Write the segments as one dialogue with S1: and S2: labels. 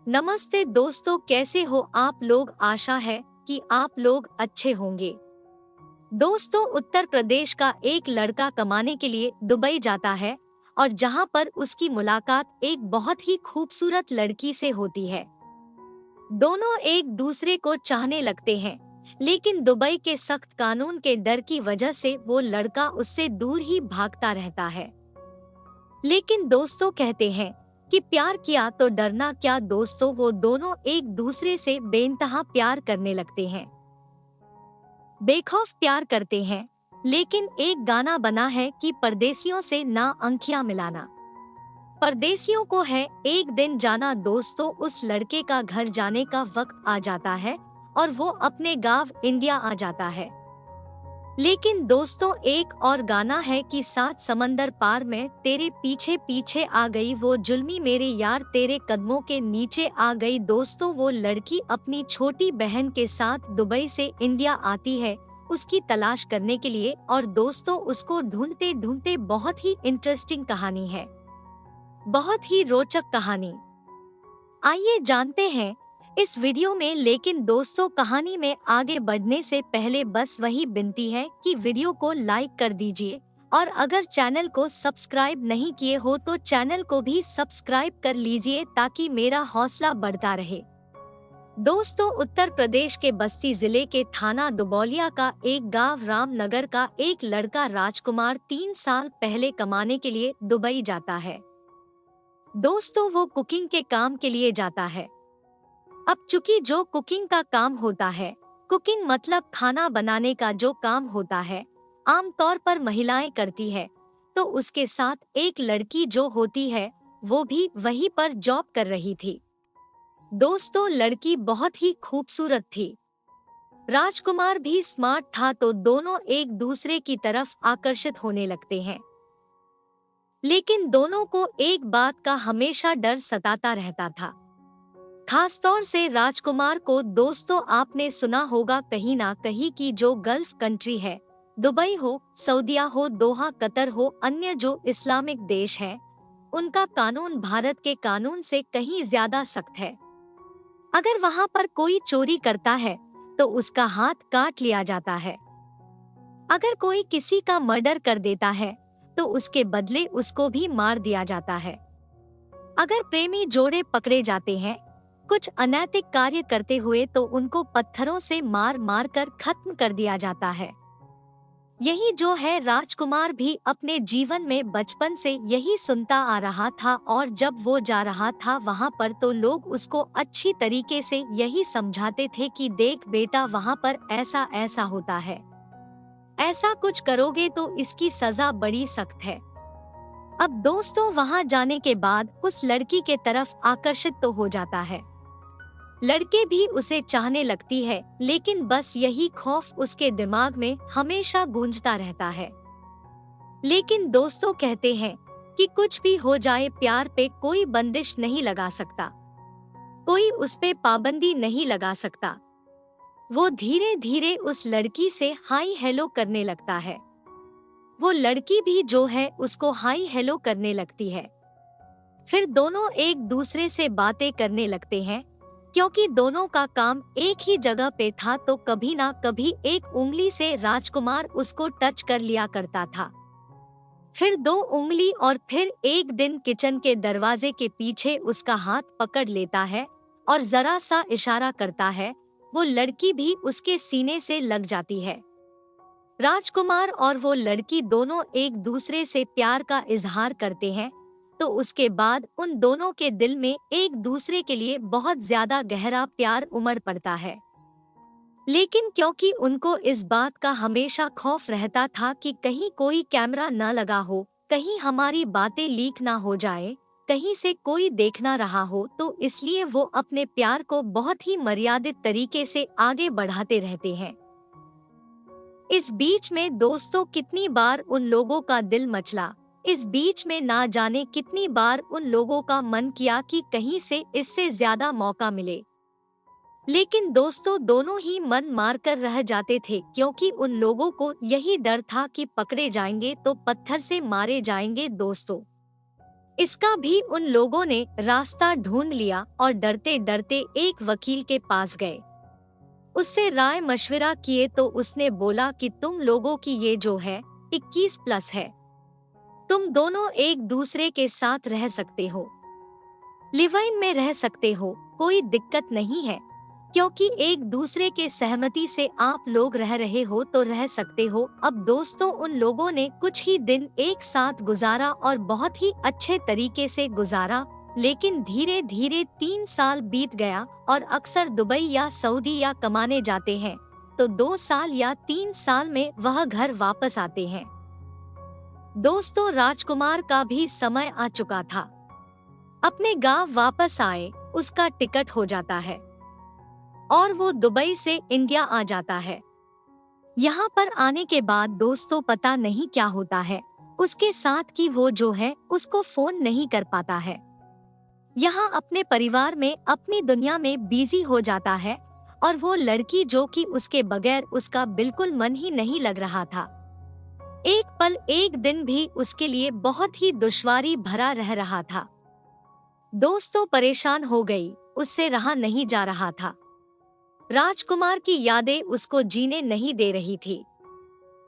S1: नमस्ते दोस्तों, कैसे हो आप लोग। आशा है कि आप लोग अच्छे होंगे। दोस्तों, उत्तर प्रदेश का एक लड़का कमाने के लिए दुबई जाता है और जहां पर उसकी मुलाकात एक बहुत ही खूबसूरत लड़की से होती है। दोनों एक दूसरे को चाहने लगते हैं, लेकिन दुबई के सख्त कानून के डर की वजह से वो लड़का उससे दूर ही भागता रहता है। लेकिन दोस्तों कहते हैं कि प्यार किया तो डरना क्या। दोस्तों, वो दोनों एक दूसरे से बेइंतहा प्यार करने लगते हैं, बेखौफ प्यार करते हैं। लेकिन एक गाना बना है कि परदेसियों से ना आंखियां मिलाना। परदेसियों को है एक दिन जाना। दोस्तों, उस लड़के का घर जाने का वक्त आ जाता है और वो अपने गांव इंडिया आ जाता है। लेकिन दोस्तों, एक और गाना है कि सात समंदर पार में तेरे पीछे पीछे आ गई वो जुल्मी मेरे यार, तेरे कदमों के नीचे आ गई। दोस्तों, वो लड़की अपनी छोटी बहन के साथ दुबई से इंडिया आती है उसकी तलाश करने के लिए। और दोस्तों, उसको ढूंढते ढूंढते बहुत ही इंटरेस्टिंग कहानी है, बहुत ही रोचक कहानी। आइए जानते हैं इस वीडियो में। लेकिन दोस्तों, कहानी में आगे बढ़ने से पहले बस वही विनती है कि वीडियो को लाइक कर दीजिए और अगर चैनल को सब्सक्राइब नहीं किए हो तो चैनल को भी सब्सक्राइब कर लीजिए ताकि मेरा हौसला बढ़ता रहे। दोस्तों, उत्तर प्रदेश के बस्ती जिले के थाना दुबौलिया का एक गांव रामनगर का एक लड़का राजकुमार 3 साल पहले कमाने के लिए दुबई जाता है। दोस्तों, वो कुकिंग के काम के लिए जाता है। अब चूंकि जो कुकिंग का काम होता है, कुकिंग मतलब खाना बनाने का जो काम होता है, आमतौर पर महिलाएं करती है, तो उसके साथ एक लड़की जो होती है वो भी वहीं पर जॉब कर रही थी। दोस्तों, लड़की बहुत ही खूबसूरत थी। राजकुमार भी स्मार्ट था, तो दोनों एक दूसरे की तरफ आकर्षित होने लगते हैं। लेकिन दोनों को एक बात का हमेशा डर सताता रहता था, खास तौर से राजकुमार को। दोस्तों, आपने सुना होगा कहीं ना कहीं कि जो गल्फ कंट्री है, दुबई हो, सऊदीया हो, दोहा, कतर हो, अन्य जो इस्लामिक देश हैं, उनका कानून भारत के कानून से कहीं ज्यादा सख्त है। अगर वहां पर कोई चोरी करता है तो उसका हाथ काट लिया जाता है। अगर कोई किसी का मर्डर कर देता है तो उसके बदले उसको भी मार दिया जाता है। अगर प्रेमी जोड़े पकड़े जाते हैं कुछ अनैतिक कार्य करते हुए तो उनको पत्थरों से मार मार कर खत्म कर दिया जाता है। यही जो है, राजकुमार भी अपने जीवन में बचपन से यही सुनता आ रहा था और जब वो जा रहा था वहाँ पर तो लोग उसको अच्छी तरीके से यही समझाते थे कि देख बेटा, वहाँ पर ऐसा ऐसा होता है, ऐसा कुछ करोगे तो इसकी सजा बड़ी सख्त है। अब दोस्तों, वहाँ जाने के बाद उस लड़की के तरफ आकर्षित तो हो जाता है, लड़के भी उसे चाहने लगती है, लेकिन बस यही खौफ उसके दिमाग में हमेशा गूंजता रहता है। लेकिन दोस्तों, कहते हैं कि कुछ भी हो जाए, प्यार पे कोई बंदिश नहीं लगा सकता, कोई उस पे पाबंदी नहीं लगा सकता। वो धीरे धीरे उस लड़की से हाई हेलो करने लगता है, वो लड़की भी जो है उसको हाई हेलो करने लगती है। फिर दोनों एक दूसरे से बातें करने लगते हैं, क्योंकि दोनों का काम एक ही जगह पे था, तो कभी ना कभी एक उंगली से राजकुमार उसको टच कर लिया करता था, फिर 2 उंगली, और फिर एक दिन किचन के दरवाजे के पीछे उसका हाथ पकड़ लेता है और जरा सा इशारा करता है, वो लड़की भी उसके सीने से लग जाती है। राजकुमार और वो लड़की दोनों एक दूसरे से प्यार का इजहार करते हैं, तो उसके बाद उन दोनों के दिल में एक दूसरे के लिए बहुत ज्यादा गहरा प्यार उमड़ पड़ता है। लेकिन क्योंकि उनको इस बात का हमेशा खौफ रहता था कि कहीं कोई कैमरा न लगा हो, कहीं हमारी बातें लीक ना हो जाए, कहीं से कोई देख ना रहा हो, तो इसलिए वो अपने प्यार को बहुत ही मर्यादित तरीके से आगे बढ़ाते रहते हैं। इस बीच में दोस्तों, कितनी बार उन लोगों का दिल मचला, इस बीच में ना जाने कितनी बार उन लोगों का मन किया कि कहीं से इससे ज्यादा मौका मिले। लेकिन दोस्तों, दोनों ही मन मार कर रह जाते थे, क्योंकि उन लोगों को यही डर था कि पकड़े जाएंगे तो पत्थर से मारे जाएंगे। दोस्तों, इसका भी उन लोगों ने रास्ता ढूंढ लिया और डरते डरते एक वकील के पास गए। उससे राय मशविरा किए तो उसने बोला कि तुम लोगों की ये जो है 21+ है, तुम दोनों एक दूसरे के साथ रह सकते हो, लिव इन में रह सकते हो, कोई दिक्कत नहीं है, क्योंकि एक दूसरे के सहमति से आप लोग रह रहे हो तो रह सकते हो। अब दोस्तों उन लोगों ने कुछ ही दिन एक साथ गुजारा और बहुत ही अच्छे तरीके से गुजारा, लेकिन धीरे धीरे 3 साल बीत गया और अक्सर दुबई या सऊदी या कमाने जाते हैं तो 2 साल या 3 साल में वह घर वापस आते हैं। दोस्तों राजकुमार का भी समय आ चुका था, अपने गांव वापस आए, उसका टिकट हो जाता है और वो दुबई से इंडिया आ जाता है। यहाँ पर आने के बाद दोस्तों पता नहीं क्या होता है उसके साथ कि वो जो है उसको फोन नहीं कर पाता है। यहाँ अपने परिवार में अपनी दुनिया में बिजी हो जाता है और वो लड़की जो कि उसके बगैर उसका बिल्कुल मन ही नहीं लग रहा था, एक पल एक दिन भी उसके लिए बहुत ही दुश्वारी भरा रह रहा था। दोस्तों परेशान हो गई, उससे रहा नहीं जा रहा था। राजकुमार की यादें उसको जीने नहीं दे रही थी।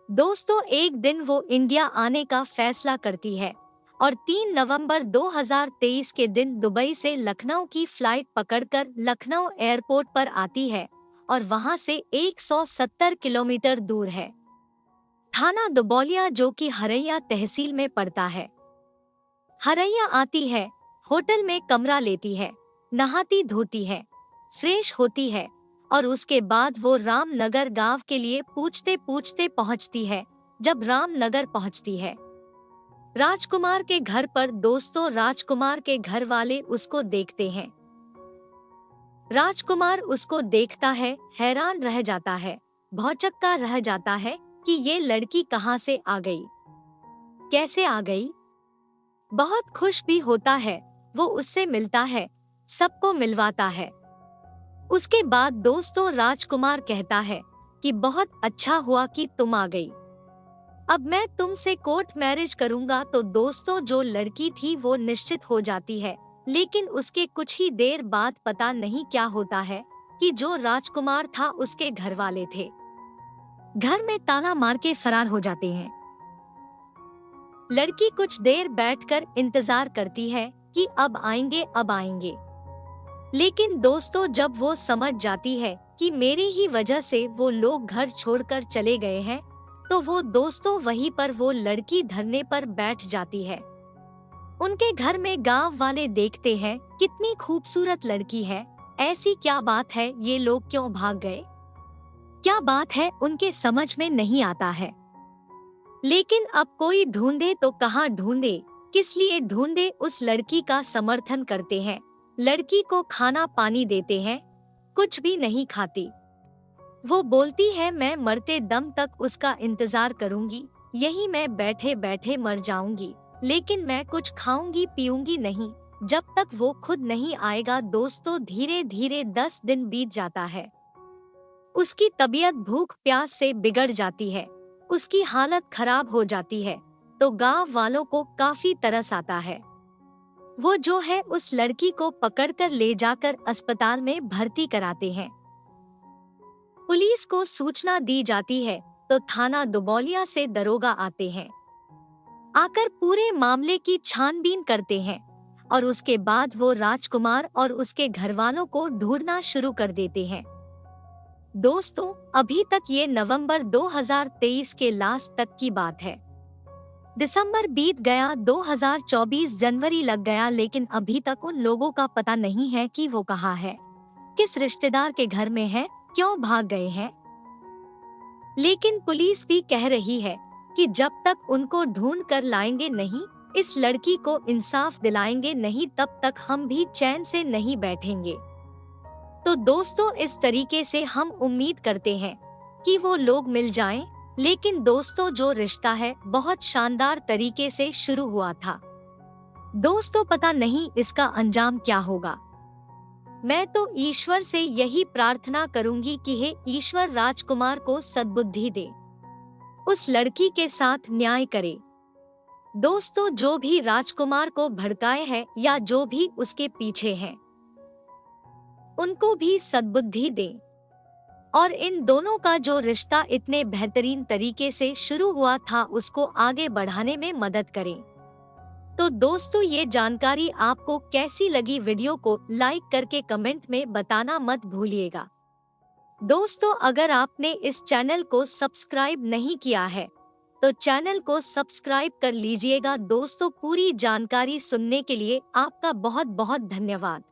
S1: दोस्तों एक दिन वो इंडिया आने का फैसला करती है और 3 नवंबर 2023 के दिन दुबई से लखनऊ की फ्लाइट पकड़कर लखनऊ एयरपोर्ट पर आती है और वहां से 170 किलोमीटर दूर है थाना दुबौलिया जो कि हरैया तहसील में पड़ता है। हरैया आती है, होटल में कमरा लेती है, नहाती धोती है, फ्रेश होती है और उसके बाद वो रामनगर गांव के लिए पूछते पूछते पहुंचती है। जब रामनगर पहुंचती है राजकुमार के घर पर, दोस्तों राजकुमार के घर वाले उसको देखते हैं। राजकुमार उसको देखता है, हैरान रह जाता है, भौचक्का रह जाता है कि ये लड़की कहाँ से आ गई, कैसे आ गई। बहुत खुश भी होता है, वो उससे मिलता है, सबको मिलवाता है। उसके बाद दोस्तों राजकुमार कहता है कि बहुत अच्छा हुआ कि तुम आ गई, अब मैं तुमसे कोर्ट मैरिज करूंगा। तो दोस्तों जो लड़की थी वो निश्चित हो जाती है, लेकिन उसके कुछ ही देर बाद पता नहीं क्या होता है कि जो राजकुमार था उसके घर वाले थे घर में ताला मार के फरार हो जाते हैं। लड़की कुछ देर बैठकर इंतजार करती है कि अब आएंगे अब आएंगे, लेकिन दोस्तों जब वो समझ जाती है कि मेरी ही वजह से वो लोग घर छोड़कर चले गए हैं तो वो दोस्तों वहीं पर वो लड़की धरने पर बैठ जाती है। उनके घर में गांव वाले देखते हैं कितनी खूबसूरत लड़की है, ऐसी क्या बात है, ये लोग क्यों भाग गए, क्या बात है, उनके समझ में नहीं आता है। लेकिन अब कोई ढूंढे तो कहाँ ढूंढे, किस लिए ढूंढे, उस लड़की का समर्थन करते हैं, लड़की को खाना पानी देते हैं, कुछ भी नहीं खाती। वो बोलती है मैं मरते दम तक उसका इंतजार करूंगी, यही मैं बैठे बैठे मर जाऊंगी, लेकिन मैं कुछ खाऊंगी पीऊंगी नहीं जब तक वो खुद नहीं आएगा। दोस्तों धीरे धीरे 10 दिन बीत जाता है, उसकी तबीयत भूख प्यास से बिगड़ जाती है, उसकी हालत खराब हो जाती है तो गांव वालों को काफी तरस आता है। वो जो है उस लड़की को पकड़कर ले जाकर अस्पताल में भर्ती कराते हैं। पुलिस को सूचना दी जाती है तो थाना दुबौलिया से दरोगा आते हैं, आकर पूरे मामले की छानबीन करते हैं और उसके बाद वो राजकुमार और उसके घरवालों को ढूंढना शुरू कर देते हैं। दोस्तों अभी तक ये नवंबर 2023 के लास्ट तक की बात है। दिसंबर बीत गया, 2024 जनवरी लग गया, लेकिन अभी तक उन लोगों का पता नहीं है कि वो कहाँ है, किस रिश्तेदार के घर में है, क्यों भाग गए हैं। लेकिन पुलिस भी कह रही है कि जब तक उनको ढूंढ कर लाएंगे नहीं, इस लड़की को इंसाफ दिलाएंगे नहीं, तब तक हम भी चैन से नहीं बैठेंगे। तो दोस्तों इस तरीके से हम उम्मीद करते हैं कि वो लोग मिल जाएं, लेकिन दोस्तों जो रिश्ता है बहुत शानदार तरीके से शुरू हुआ था। दोस्तों पता नहीं इसका अंजाम क्या होगा। मैं तो ईश्वर से यही प्रार्थना करूंगी कि हे ईश्वर राजकुमार को सद्बुद्धि दे, उस लड़की के साथ न्याय करे। दोस्तों, जो भी राजकुमार को भड़काए है या जो भी उसके पीछे हैं, उनको भी सद्बुद्धि दें और इन दोनों का जो रिश्ता इतने बेहतरीन तरीके से शुरू हुआ था उसको आगे बढ़ाने में मदद करें। तो दोस्तों, ये जानकारी आपको कैसी लगी? वीडियो को लाइक करके कमेंट में बताना मत भूलिएगा। दोस्तों, अगर आपने इस चैनल को सब्सक्राइब नहीं किया है तो चैनल को सब्सक्राइब कर लीजिएगा। दोस्तों, पूरी जानकारी सुनने के लिए आपका बहुत बहुत धन्यवाद।